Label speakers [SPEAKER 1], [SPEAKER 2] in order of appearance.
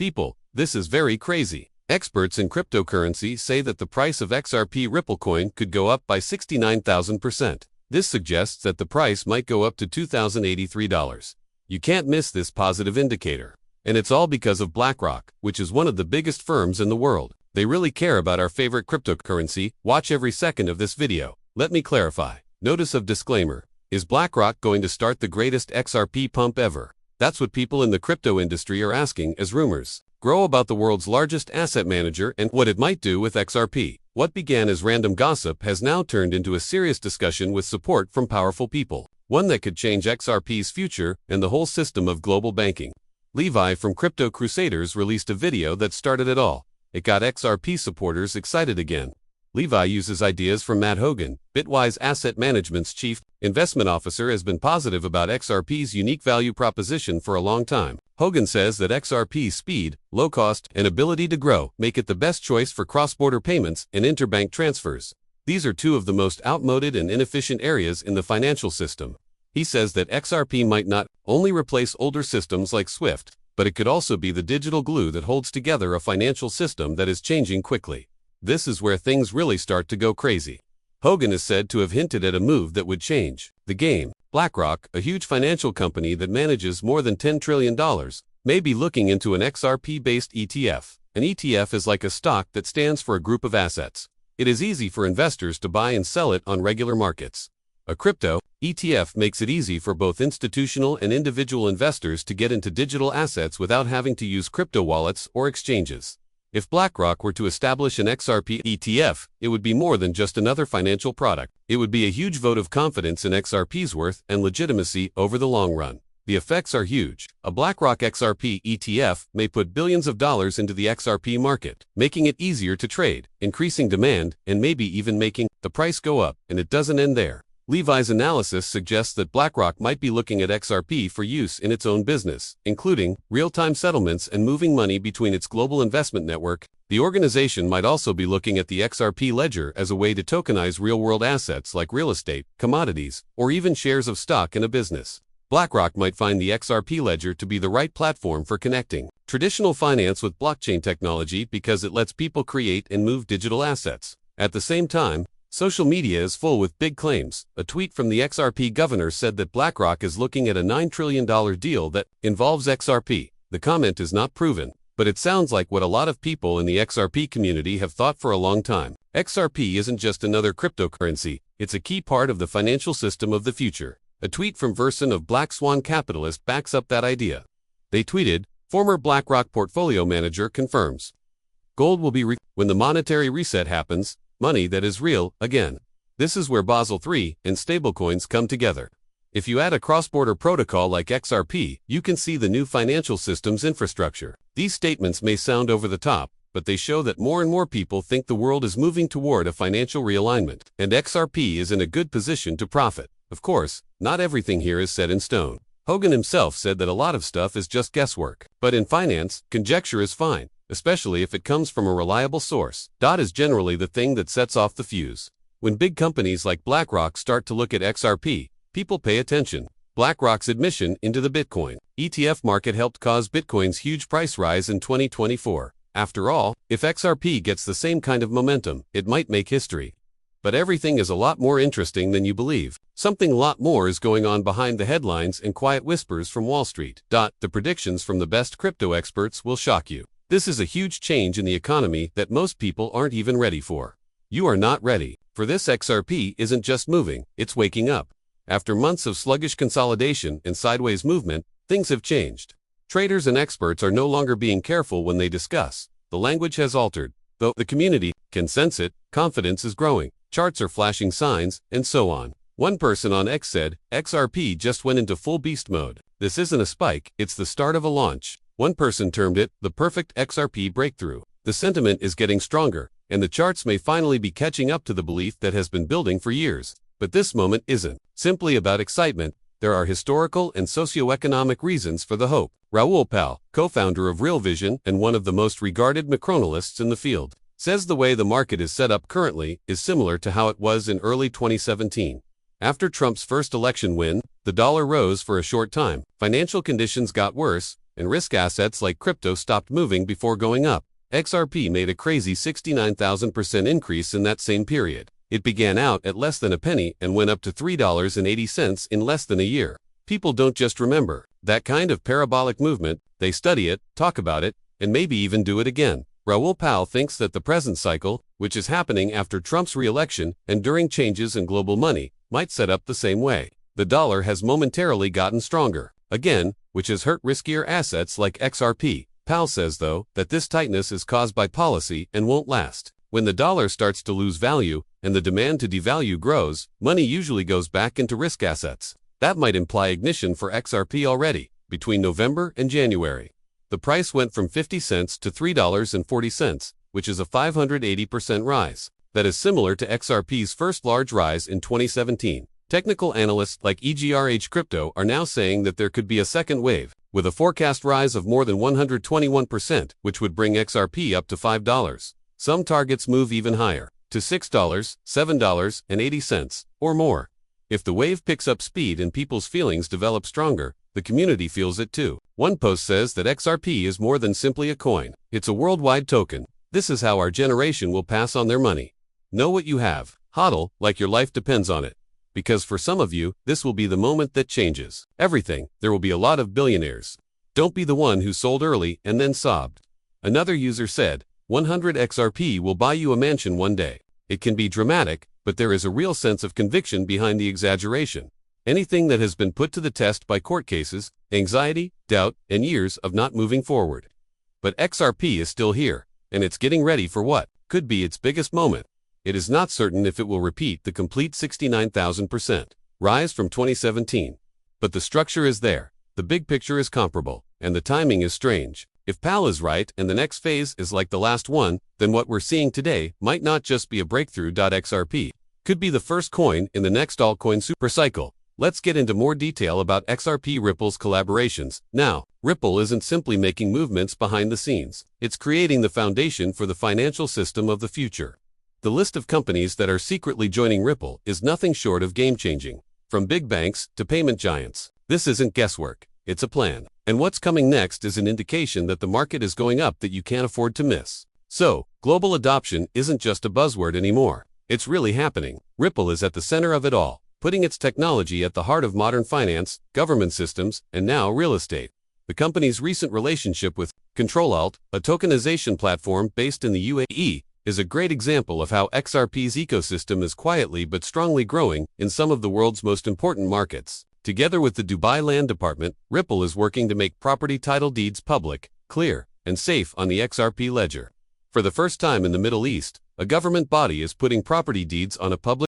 [SPEAKER 1] People, this is very crazy. Experts in cryptocurrency say that the price of XRP Ripple coin could go up by 69,000%. This suggests that the price might go up to $2,083. You can't miss this positive indicator. And it's all because of Blackrock, which is one of the biggest firms in the world. They really care about our favorite cryptocurrency. Watch every second of this video. Let me clarify. Notice of disclaimer. Is Blackrock going to start the greatest XRP pump ever? That's what people in the crypto industry are asking as rumors grow about the world's largest asset manager and what it might do with XRP. What began as random gossip has now turned into a serious discussion with support from powerful people, one that could change XRP's future and the whole system of global banking. Levi from Crypto Crusaders released a video that started it all. It got XRP supporters excited again. Levi uses ideas from Matt Hogan, Bitwise Asset Management's chief investment officer, has been positive about XRP's unique value proposition for a long time. Hogan says that XRP's speed, low cost, and ability to grow make it the best choice for cross-border payments and interbank transfers. These are two of the most outmoded and inefficient areas in the financial system. He says that XRP might not only replace older systems like SWIFT, but it could also be the digital glue that holds together a financial system that is changing quickly. This is where things really start to go crazy. Hogan is said to have hinted at a move that would change the game. Blackrock, a huge financial company that manages more than $10 trillion, may be looking into an XRP-based ETF. An ETF is like a stock that stands for a group of assets. It is easy for investors to buy and sell it on regular markets. A crypto ETF makes it easy for both institutional and individual investors to get into digital assets without having to use crypto wallets or exchanges. If BlackRock were to establish an XRP ETF, it would be more than just another financial product. It would be a huge vote of confidence in XRP's worth and legitimacy over the long run. The effects are huge. A BlackRock XRP ETF may put billions of dollars into the XRP market, making it easier to trade, increasing demand, and maybe even making the price go up. And it doesn't end there. Levi's analysis suggests that BlackRock might be looking at XRP for use in its own business, including real-time settlements and moving money between its global investment network. The organization might also be looking at the XRP ledger as a way to tokenize real-world assets like real estate, commodities, or even shares of stock in a business. BlackRock might find the XRP ledger to be the right platform for connecting traditional finance with blockchain technology because it lets people create and move digital assets. At the same time, social media is full with big claims. A tweet from the XRP governor said that BlackRock is looking at a $9 trillion deal that involves XRP. The comment is not proven, but it sounds like what a lot of people in the XRP community have thought for a long time. XRP isn't just another cryptocurrency, it's a key part of the financial system of the future. A tweet from Verson of Black Swan Capitalist backs up that idea. They tweeted, former BlackRock portfolio manager confirms. Gold will be when the monetary reset happens, money that is real, again. This is where Basel III and stablecoins come together. If you add a cross-border protocol like XRP, you can see the new financial system's infrastructure. These statements may sound over the top, but they show that more and more people think the world is moving toward a financial realignment, and XRP is in a good position to profit. Of course, not everything here is set in stone. Hogan himself said that a lot of stuff is just guesswork. But in finance, conjecture is fine, especially if it comes from a reliable source. Dot is generally the thing that sets off the fuse. When big companies like BlackRock start to look at XRP, people pay attention. BlackRock's admission into the Bitcoin ETF market helped cause Bitcoin's huge price rise in 2024. After all, if XRP gets the same kind of momentum, it might make history. But everything is a lot more interesting than you believe. Something a lot more is going on behind the headlines and quiet whispers from Wall Street. The predictions from the best crypto experts will shock you. This is a huge change in the economy that most people aren't even ready for. You are not ready, for this XRP isn't just moving, it's waking up. After months of sluggish consolidation and sideways movement, things have changed. Traders and experts are no longer being careful when they discuss. The language has altered. Though the community can sense it, confidence is growing. Charts are flashing signs, and so on. One person on X said, XRP just went into full beast mode. This isn't a spike, it's the start of a launch. One person termed it the perfect XRP breakthrough. The sentiment is getting stronger, and the charts may finally be catching up to the belief that has been building for years. But this moment isn't simply about excitement. There are historical and socioeconomic reasons for the hope. Raoul Pal, co-founder of Real Vision and one of the most regarded macroanalysts in the field, says the way the market is set up currently is similar to how it was in early 2017. After Trump's first election win, the dollar rose for a short time. Financial conditions got worse, and risk assets like crypto stopped moving before going up. XRP made a crazy 69,000% increase in that same period. It began out at less than a penny and went up to $3.80 in less than a year. People don't just remember that kind of parabolic movement, they study it, talk about it, and maybe even do it again. Raoul Pal thinks that the present cycle, which is happening after Trump's re-election and during changes in global money, might set up the same way. The dollar has momentarily gotten stronger, again, which has hurt riskier assets like XRP. Pal says, though, that this tightness is caused by policy and won't last. When the dollar starts to lose value and the demand to devalue grows, money usually goes back into risk assets. That might imply ignition for XRP already, between November and January. The price went from 50 cents to $3.40, which is a 580% rise. That is similar to XRP's first large rise in 2017. Technical analysts like EGRH Crypto are now saying that there could be a second wave, with a forecast rise of more than 121%, which would bring XRP up to $5. Some targets move even higher, to $6, $7.80, or more. If the wave picks up speed and people's feelings develop stronger, the community feels it too. One post says that XRP is more than simply a coin. It's a worldwide token. This is how our generation will pass on their money. Know what you have. HODL, like your life depends on it. Because for some of you, this will be the moment that changes everything. There will be a lot of billionaires. Don't be the one who sold early and then sobbed. Another user said, 100 XRP will buy you a mansion one day. It can be dramatic, but there is a real sense of conviction behind the exaggeration. Anything that has been put to the test by court cases, anxiety, doubt, and years of not moving forward. But XRP is still here, and it's getting ready for what could be its biggest moment. It is not certain if it will repeat the complete 69,000% rise from 2017. But the structure is there, the big picture is comparable, and the timing is strange. If Pal is right and the next phase is like the last one, then what we're seeing today might not just be a breakthrough. XRP could be the first coin in the next altcoin supercycle. Let's get into more detail about XRP Ripple's collaborations. Now, Ripple isn't simply making movements behind the scenes. It's creating the foundation for the financial system of the future. The list of companies that are secretly joining Ripple is nothing short of game-changing. From big banks to payment giants. This isn't guesswork, it's a plan. And what's coming next is an indication that the market is going up that you can't afford to miss. So, global adoption isn't just a buzzword anymore. It's really happening. Ripple is at the center of it all, putting its technology at the heart of modern finance, government systems, and now real estate. The company's recent relationship with ControlAlt, a tokenization platform based in the UAE, is a great example of how XRP's ecosystem is quietly but strongly growing in some of the world's most important markets. Together with the Dubai Land Department, Ripple is working to make property title deeds public, clear, and safe on the XRP ledger. For the first time in the Middle East, a government body is putting property deeds on a public